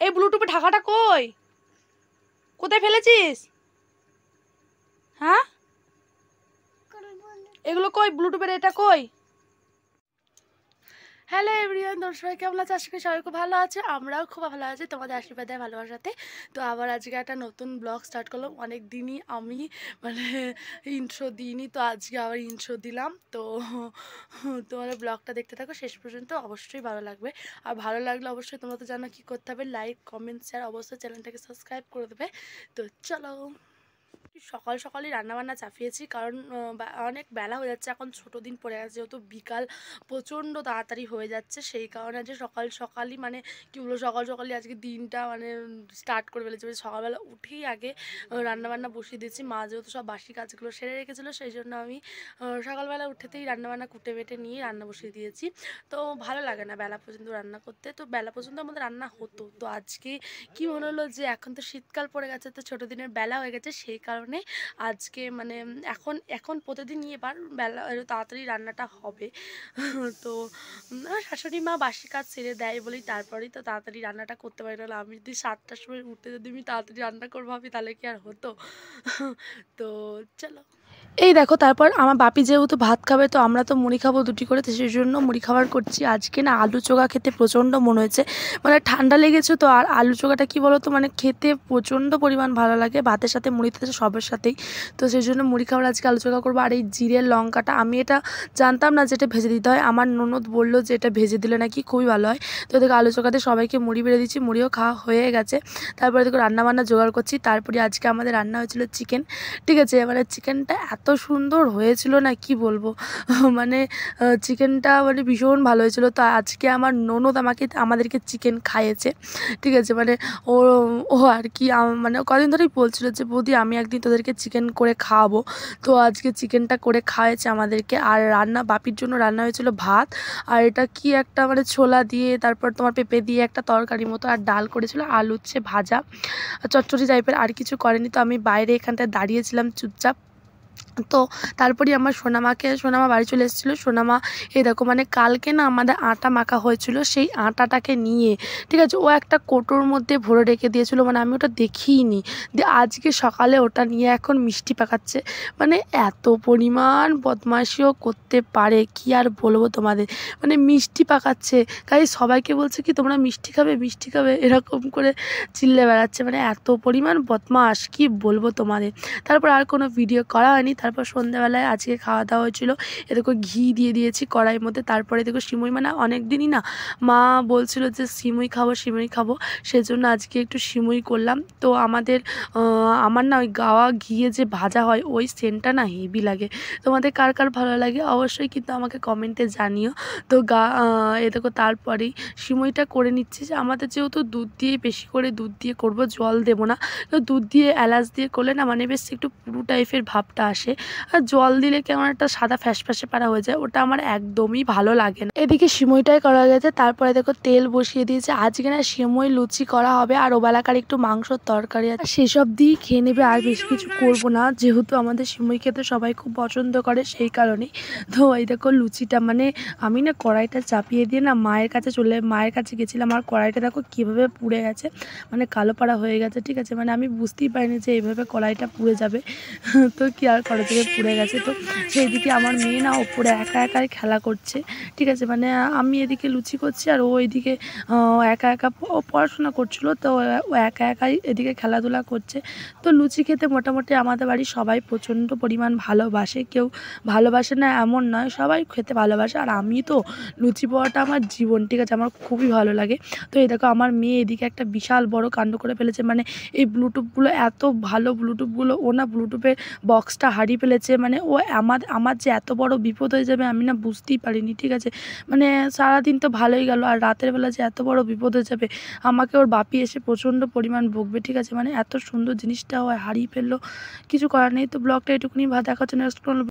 এই ব্লুটুথে ঢাকাটা কই? কোথায় ফেলেছিস? হ্যাঁ, এগুলো কই? ব্লুটুথের এটা কই? হ্যালো এভরিওয়ান, তোমরা সবাই কেমন আছে? আজকে সবাই খুব ভালো আছে, আমরাও খুব ভালো আছি তোমাদের আশীর্বাদে ভালোবাসাতে। তো আবার আজকে একটা নতুন ব্লগ স্টার্ট করলাম। অনেক দিনই আমি মানে ইন্ট্রো দিইনি, তো আজকে আবার ইন্ট্রো দিলাম। তো তোমাদের ব্লগটা দেখতে থাকো শেষ পর্যন্ত, অবশ্যই ভালো লাগবে। আর ভালো লাগলে অবশ্যই তোমরা তো জানো কী করতে হবে, লাইক কমেন্ট শেয়ার, অবশ্যই চ্যানেলটাকে সাবস্ক্রাইব করে দেবে। তো চলো, সকাল সকালই রান্নাবান্না চাপিয়েছি, কারণ অনেক বেলা হয়ে যাচ্ছে, এখন ছোটো দিন পড়ে গেছে, যেহেতু বিকাল প্রচণ্ড তাড়াতাড়ি হয়ে যাচ্ছে, সেই কারণে যে সকাল সকালই মানে কী বলবো, সকাল সকালই আজকে দিনটা মানে স্টার্ট করে ফেলেছি। সকালবেলা উঠেই আগে রান্নাবান্না বসিয়ে দিয়েছি। মা যেহেতু সব বাসি কাজগুলো সেরে রেখেছিলো, সেই জন্য আমি সকালবেলা উঠেতেই রান্নাবান্না কুটে বেটে নিয়ে রান্না বসিয়ে দিয়েছি। তো ভালো লাগে না বেলা পর্যন্ত রান্না করতে, তো বেলা পর্যন্ত আমাদের রান্না হতো। তো আজকে কি মনে হলো যে এখন তো শীতকাল পড়ে গেছে, তো ছোটো দিনের বেলা হয়ে গেছে, সেই কারণে আজকে মানে এখন প্রতিদিনই এবার বেলা তাড়াতাড়ি রান্নাটা হবে। তো শাশুড়ি মা বাসি কাজ ছেড়ে দেয় বলেই তারপরেই তো তাড়াতাড়ি রান্নাটা করতে পারি, নাহলে আমি যদি 7টার সময় উঠতে যদি আমি তাড়াতাড়ি রান্না করবো ভাবি, তাহলে কি আর হতো? তো চলো, এই দেখো, তারপর আমার বাপি যেহেতু ভাত খাবে, তো আমরা তো মুড়ি খাবো দুটি করে, তো সেই জন্য মুড়ি খাবার করছি। আজকে না আলু চোখা খেতে প্রচণ্ড মনে হয়েছে, মানে ঠান্ডা লেগেছে তো। আর আলু চোখাটা কী বলো তো, মানে খেতে প্রচণ্ড পরিমাণ ভালো লাগে ভাতের সাথে, মুড়িতে সবের সাথেই। তো সেই জন্য মুড়ি খাবার আজকে আলু চোখা করবো। আর এই জিরের লঙ্কাটা আমি এটা জানতাম না যে এটা ভেজে দিতে হয়, আমার ননদ বললো যে এটা ভেজে দিলে নাকি খুবই ভালো হয়। তো দেখো আলু চোখাতে সবাইকে মুড়ি বেড়ে দিচ্ছি, মুড়িও খাওয়া হয়ে গেছে। তারপরে দেখো রান্নাবান্না জোগাড় করছি। তারপরে আজকে আমাদের রান্না হয়েছিল চিকেন, ঠিক আছে। মানে চিকেনটা এত সুন্দর হয়েছিল না, কি বলবো, মানে চিকেনটা মানে ভীষণ ভালো হয়েছিল। তো আজকে আমার ননদ আমাদেরকে চিকেন খাইয়েছে, ঠিক আছে। মানে ও ও আর কি মানে কদিন ধরেই বলছিল যে বৌদি আমি একদিন তোদেরকে চিকেন করে খাওয়াবো। তো আজকে চিকেনটা করে খাওয়াইছে আমাদেরকে। আর বাপির জন্য রান্না হয়েছিল ভাত, আর এটা কি একটা মানে ছোলা দিয়ে, তারপর তোমার পেঁপে দিয়ে একটা তরকারি মতো, আর ডাল করেছিল, আলু উচ্ছে ভাজা, চচ্চড়ি টাইপের, আর কিছু করেনি। তো আমি বাইরে এখানটায় দাঁড়িয়েছিলাম চুপচাপ। তো তারপরেই আমার সোনামা বাড়ি চলে এসেছিলো। সোনামা এই দেখো, মানে কালকে না আমাদের আটা মাখা হয়েছিল, সেই আটাটাকে নিয়ে, ঠিক আছে, ও একটা কোটোর মধ্যে ভরে রেখে দিয়েছিলো, মানে আমি ওটা দেখিইনি। দিয়ে আজকে সকালে ওটা নিয়ে এখন মিষ্টি পাকাচ্ছে। মানে এত পরিমাণ বদমাইশিও করতে পারে, কি আর বলবো তোমাদের, মানে মিষ্টি পাকাচ্ছে। তাই সবাইকে বলছে কি তোমরা মিষ্টি খাবে মিষ্টি খাবে, এরকম করে চিল্লে বেড়াচ্ছে, মানে এত পরিমাণ বদমাশ, কি বলবো তোমাদের। তারপর আর কোনো ভিডিও করা হয়নি। তারপর সন্ধ্যাবেলায় আজকে খাওয়া দাওয়া হয়েছিল, এদেরকে ঘি দিয়ে দিয়েছি কড়াইয়ের মধ্যে। তারপরে দেখো সিমুই, মানে অনেক দিনই না মা বলছিল যে সিমুই খাবো, সেজন্য আজকে একটু সিমুই করলাম। তো আমার না ওই গাওয়া ঘিয়ে যে ভাজা হয়, ওই সেন্টটা না হেভি লাগে। তোমাদের কার কার ভালো লাগে অবশ্যই কিন্তু আমাকে কমেন্টে জানিও। তো এ দেখো তারপরেই সিমুইটা করে নিচ্ছি। যে আমাদের যেহেতু দুধ দিয়ে, বেশি করে দুধ দিয়ে করবো, জল দেবো না। তো দুধ দিয়ে এলাচ দিয়ে করলে না মানে বেশ একটু পুরু টাইপের ভাবটা আসে, আর জল দিলে কেমন একটা সাদা ফ্যাসফ্যাসে পারা হয়ে যায়, ওটা আমার একদমই ভালো লাগে না। এদিকে সিমুইটাই করা গেছে। তারপরে দেখো তেল বসিয়ে দিয়েছে। আজকে না সিমুই লুচি করা হবে, আর ওবেলাকার একটু মাংসর তরকারি আছে, সেসব দিয়েই খেয়ে নেবে, আর বেশি কিছু করবো না, যেহেতু আমাদের সিমুই খেতে সবাই খুব পছন্দ করে, সেই কারণেই। তো এই দেখো লুচিটা, মানে আমি না কড়াইটা চাপিয়ে দিয়ে না মায়ের কাছে গেছিলাম, আর কড়াইটা দেখো কীভাবে পুড়ে গেছে, মানে কালো পাড়া হয়ে গেছে, ঠিক আছে। মানে আমি বুঝতেই পারিনি যে এইভাবে কড়াইটা পুড়ে যাবে। তো কি আর করা যাবে, পুড়ে গেছে। তো সেই দিকে আমার মেয়ে না ওপরে একা একাই খেলা করছে, ঠিক আছে। মানে আমি এদিকে লুচি করছি, আর ও এদিকে একা একা ও পড়াশোনা করছিল, তো ও একা একাই এদিকে খেলাধুলা করছে। তো লুচি খেতে মোটামুটি আমাদের বাড়ি সবাই প্রচণ্ড পরিমাণ ভালোবাসে, কেউ ভালোবাসে না এমন নয়, সবাই খেতে ভালোবাসে। আর আমি তো লুচি পরোটা আমার জীবন, ঠিক আছে, আমার খুবই ভালো লাগে। তো এই দেখো আমার মেয়ে এদিকে একটা বিশাল বড় কাণ্ড করে ফেলেছে, মানে এই ব্লুটুথগুলো এত ভালো, ব্লুটুথগুলো ও না ব্লুটুথের বক্সটা হারিয়ে ফেলেছে। মানে ও আমার যে এত বড় বিপদ হয়ে যাবে আমি না বুঝতেই পারিনি, ঠিক আছে। মানে সারাদিন তো ভালোই গেল, আর রাতের বেলা যে এত বড় বিপদ হয়ে যাবে, আমাকে ওর বাপি এসে প্রচণ্ড পরিমাণ বকবে, ঠিক আছে। মানে এত সুন্দর জিনিসটা ও হারিয়ে ফেললো, কিছু করার নেই। তো ব্লগটা এটুকুনি দেখা হচ্ছে নেক্সট।